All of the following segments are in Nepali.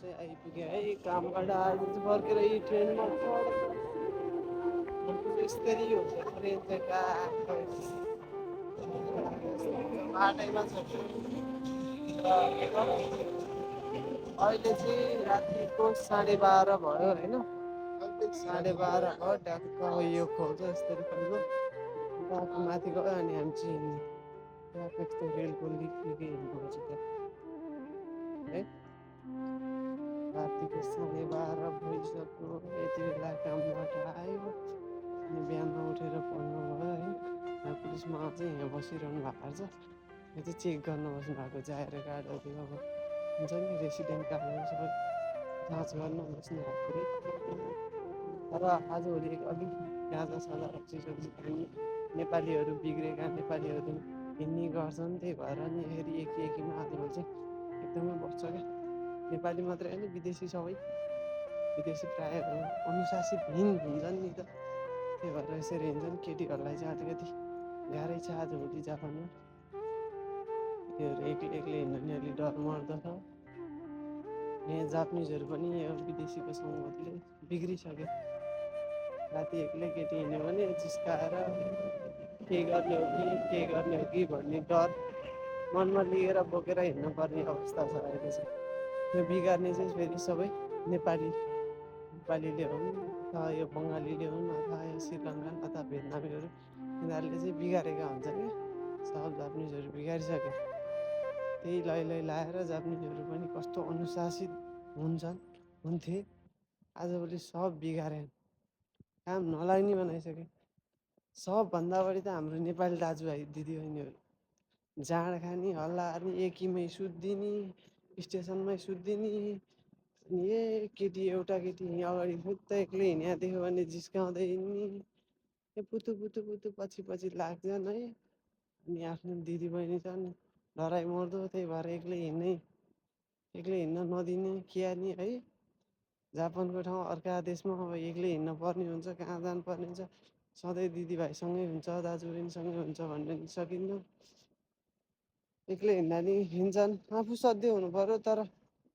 चाहिँ आइपुग्यो है कामबाट आज चाहिँ भर्खेर यही ट्रेनमा यस्तरी हुन्छ ट्रेन चाहिँ कहाँ बाटैमा छ अहिले चाहिँ रातिको 12:30 भयो होइन 12:30 भयो ट्याक्क यो खोल्छ यस्तरी खोल्नु बाटो माथि गयो अनि हामी चाहिँ हिँड्ने ट्याक्क यस्तो रेलको लिक्लिकै हिँड्नुपर्छ त्यहाँ है रातिको 12:30 भइसक्यो यति बेला कामबाट आयो अनि बिहान उठेर पढ्नु भयो है यहाँ पुलिसमा अझै यहाँ बसिरहनु भएको छ यो चाहिँ चेक गर्न बस्नु भएको जाहेर कार्डहरू अब हुन्छ नि रेसिडेन्ट कार्डहरू सबै जाँच गर्न बस्नु भएको है तर आजभोलि अलिक गाँजा साजा चिजहरू खाने नेपालीहरू बिग्रेका नेपालीहरू हिँड्ने गर्छन् त्यही भएर नि फेरि एकीमा आजभोलि चाहिँ एकदमै बस्छ क्या नेपाली मात्रै होइन विदेशी सबै विदेशी प्रायःहरू अनुशासित हुन्छन् नि त त्यही भएर यसरी हिँड्छन् केटीहरूलाई चाहिँ अलिकति गाह्रै छ आजभोलि जापानमा केटीहरू एक्लै एक्लै हिँड्नु नि अलिक डर मर्दछ यहाँ जापानिजहरू पनि यो विदेशीको सङ्गतले बिग्रिसक्यो राति एक्लै केटी हिँड्यो भने जिस्काएर के गर्ने हो कि भन्ने डर मनमा लिएर बोकेर हिँड्नुपर्ने अवस्था छ अहिले चाहिँ यो बिगार्ने चाहिँ फेरि सबै नेपालीले हुन् अथवा यो बङ्गालीले हुन् अथवा यो श्रीलङ्कन अथवा भियतनामीहरू यिनीहरूले चाहिँ बिगारेका हुन्छन् क्या सब जापानिजहरू बिगारिसक्यो त्यही लै लाएर जापानिजहरू पनि कस्तो अनुशासित हुन्थे आजभोलि सब बिगारे काम नलाग्ने बनाइसके सबभन्दा बढी त हाम्रो नेपाली दाजुभाइ दिदीबहिनीहरू जाँड खाने हल्ला गर्ने एकीमै सुत्दिने स्टेसनमै सुत्दिने अनि केटी एउटा केटी अगाडि फुत्त एक्लै हिँड्या देख्यो भने जिस्काउँदै हिँड्ने पुतु पछि लाग्छन् है अनि आफ्नो दिदीबहिनी छन् डराइ मर्दो त्यही भएर एक्लै हिँड्न नदिने किहानी है जापानको ठाउँ अर्का देशमा अब एक्लै हिँड्न पर्ने हुन्छ कहाँ जानुपर्ने हुन्छ सधैँ दिदीभाइसँगै हुन्छ दाजुबहिनीसँगै हुन्छ भन्ने सकिन्न एक्लै हिँड्दा नि हिँड्छन् आफू सध्य हुनु पर्यो तर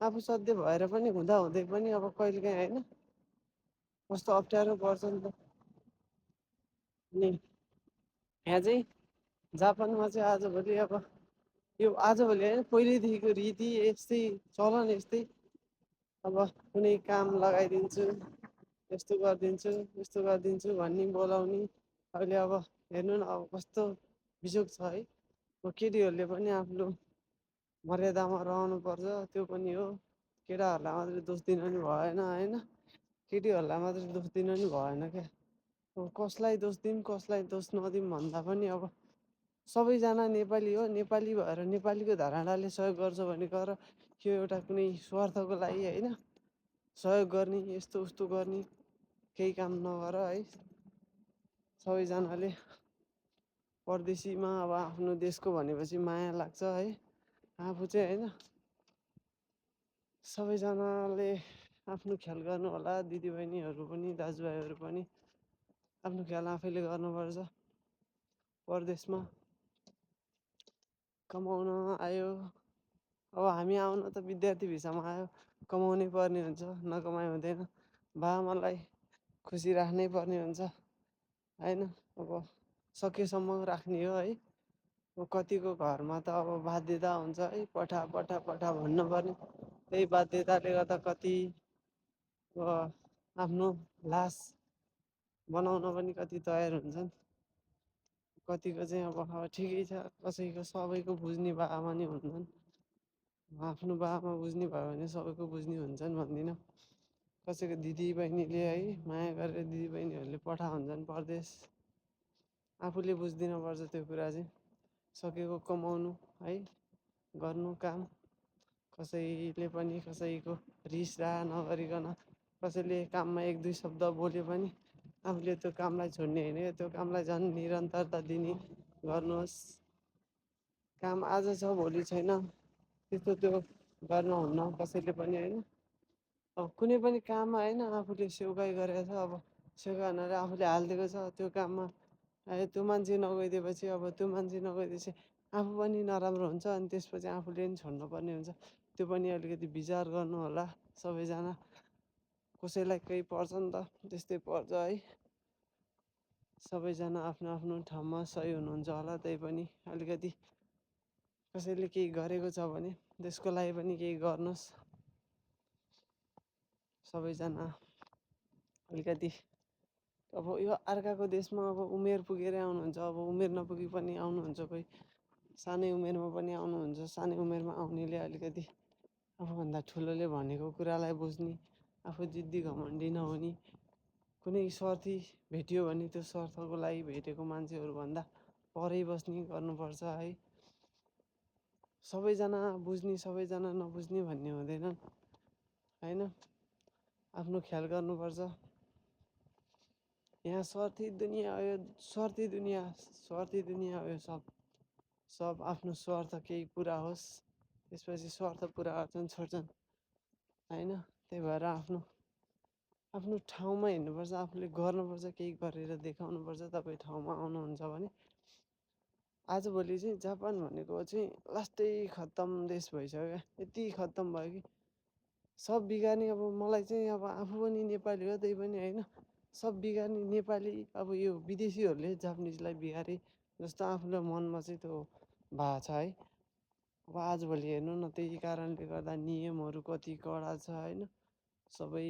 आफू सध्य भएर पनि हुँदै पनि अब कहिलेकाहीँ होइन कस्तो अप्ठ्यारो पर्छ नि त अनि यहाँ चाहिँ जापानमा चाहिँ आजभोलि अब यो आजभोलि होइन पहिल्यैदेखिको रीति यस्तै चलन यस्तै अब कुनै काम लगाइदिन्छु यस्तो गरिदिन्छु भन्ने बोलाउने अहिले अब हेर्नु न अब कस्तो बिजोग छ है केटीहरूले पनि आफ्नो मर्यादामा रहनुपर्छ त्यो पनि हो केटाहरूलाई मात्रै दोष दिन पनि भएन होइन केटीहरूलाई मात्रै दोष दिन पनि भएन क्या कसलाई दोष दिउँ कसलाई दोष नदिउँ भन्दा पनि अब सबैजना नेपाली हो नेपाली भएर नेपालीको धारणाले सहयोग गर्छ भने गर यो एउटा कुनै स्वार्थको लागि होइन सहयोग गर्ने यस्तो उस्तो गर्ने केही काम नगर है सबैजनाले परदेशीमा अब आफ्नो देशको भनेपछि माया लाग्छ है आफू चाहिँ होइन सबैजनाले आफ्नो ख्याल गर्नु होला दिदीबहिनीहरू पनि दाजुभाइहरू पनि आफ्नो ख्याल आफैले गर्नुपर्छ परदेशमा कमाउन आयो अब हामी आउन त विद्यार्थी भिसामा आयो कमाउनै पर्ने हुन्छ नकमाइ हुँदैन बाआमालाई खुसी राख्नै पर्ने हुन्छ होइन अब सकेसम्म राख्ने हो है कतिको घरमा त अब बाध्यता हुन्छ है पठा भन्नुपर्ने त्यही बाध्यताले गर्दा कति आफ्नो लास बनाउन पनि कति तयार हुन्छन् कतिको चाहिँ अब ठिकै छ कसैको सबैको बुझ्ने बाआमा नि हुन्छन् आफ्नो बाआमा बुझ्ने भयो भने सबैको बुझ्ने हुन्छन् भन्दिनँ कसैको दिदीबहिनीले है माया गरेर दिदीबहिनीहरूले पठा हुन्छन् परदेश आफूले बुझिदिनुपर्छ त्यो कुरा चाहिँ सकेको कमाउनु है गर्नु काम कसैले पनि कसैको रिस राग नगरिकन कसैले काममा एक दुई शब्द बोल्यो पनि आफूले त्यो कामलाई छोड्ने होइन त्यो कामलाई झन् निरन्तरता दिने गर्नुहोस् काम आज छ भोलि छैन त्यस्तो त्यो गर्न हुन्न कसैले पनि होइन अब कुनै पनि काममा होइन आफूले सेउकाइ गरेको छ अब सेउकाइ भनेर आफूले हालिदिएको छ त्यो काममा त्यो मान्छे नगइदिएपछि अब त्यो मान्छे नगइदिएपछि आफू पनि नराम्रो हुन्छ अनि त्यसपछि आफूले पनि छोड्नुपर्ने हुन्छ त्यो पनि अलिकति विचार गर्नु होला सबैजना। कसैलाई केही पर्छ नि त, त्यस्तै पर्छ है। सबैजना आफ्नो आफ्नो ठाउँमा सही हुनुहुन्छ होला, त्यही पनि अलिकति कसैले केही गरेको छ भने त्यसको लागि पनि केही गर्नुहोस् सबैजना। अलिकति अब यो अर्काको देशमा अब उमेर पुगेरै आउनुहुन्छ, अब उमेर नपुगी पनि आउनुहुन्छ, कोही सानै उमेरमा पनि आउनुहुन्छ। सानै उमेरमा आउनेले अलिकति आफूभन्दा ठुलोले भनेको कुरालाई बुझ्ने, आफू जिद्दी घमण्डी नहुने, कुनै स्वार्थी भेटियो भने त्यो स्वार्थको लागि भेटेको मान्छेहरूभन्दा परै बस्ने गर्नुपर्छ है। सबैजना बुझ्ने सबैजना नबुझ्ने भन्ने हुँदैन होइन, आफ्नो ख्याल गर्नुपर्छ। यहाँ स्वार्थी दुनियाँ हो यो, स्वार्थी दुनियाँ हो यो। सब आफ्नो स्वार्थ केही पुरा होस्, त्यसपछि स्वार्थ पुरा गर्छन् छोड्छन् होइन। त्यही भएर आफ्नो ठाउँमा हिँड्नुपर्छ, आफूले गर्नुपर्छ, केही गरेर देखाउनुपर्छ। तपाईँ ठाउँमा आउनुहुन्छ भने आजभोलि चाहिँ जापान भनेको चाहिँ लास्टै खत्तम देश भइसक्यो क्या। यति खत्तम भयो कि सब बिगार्ने। अब मलाई चाहिँ अब आफू पनि नेपाली हो, त्यही पनि होइन, सब बिगार्ने नेपाली। अब यो विदेशीहरूले जापानिजलाई बिगारे जस्तो आफूलाई मनमा चाहिँ त्यो भएको छ है। अब आजभोलि हेर्नु न, त्यही कारणले गर्दा नियमहरू कति कडा छ होइन। सबै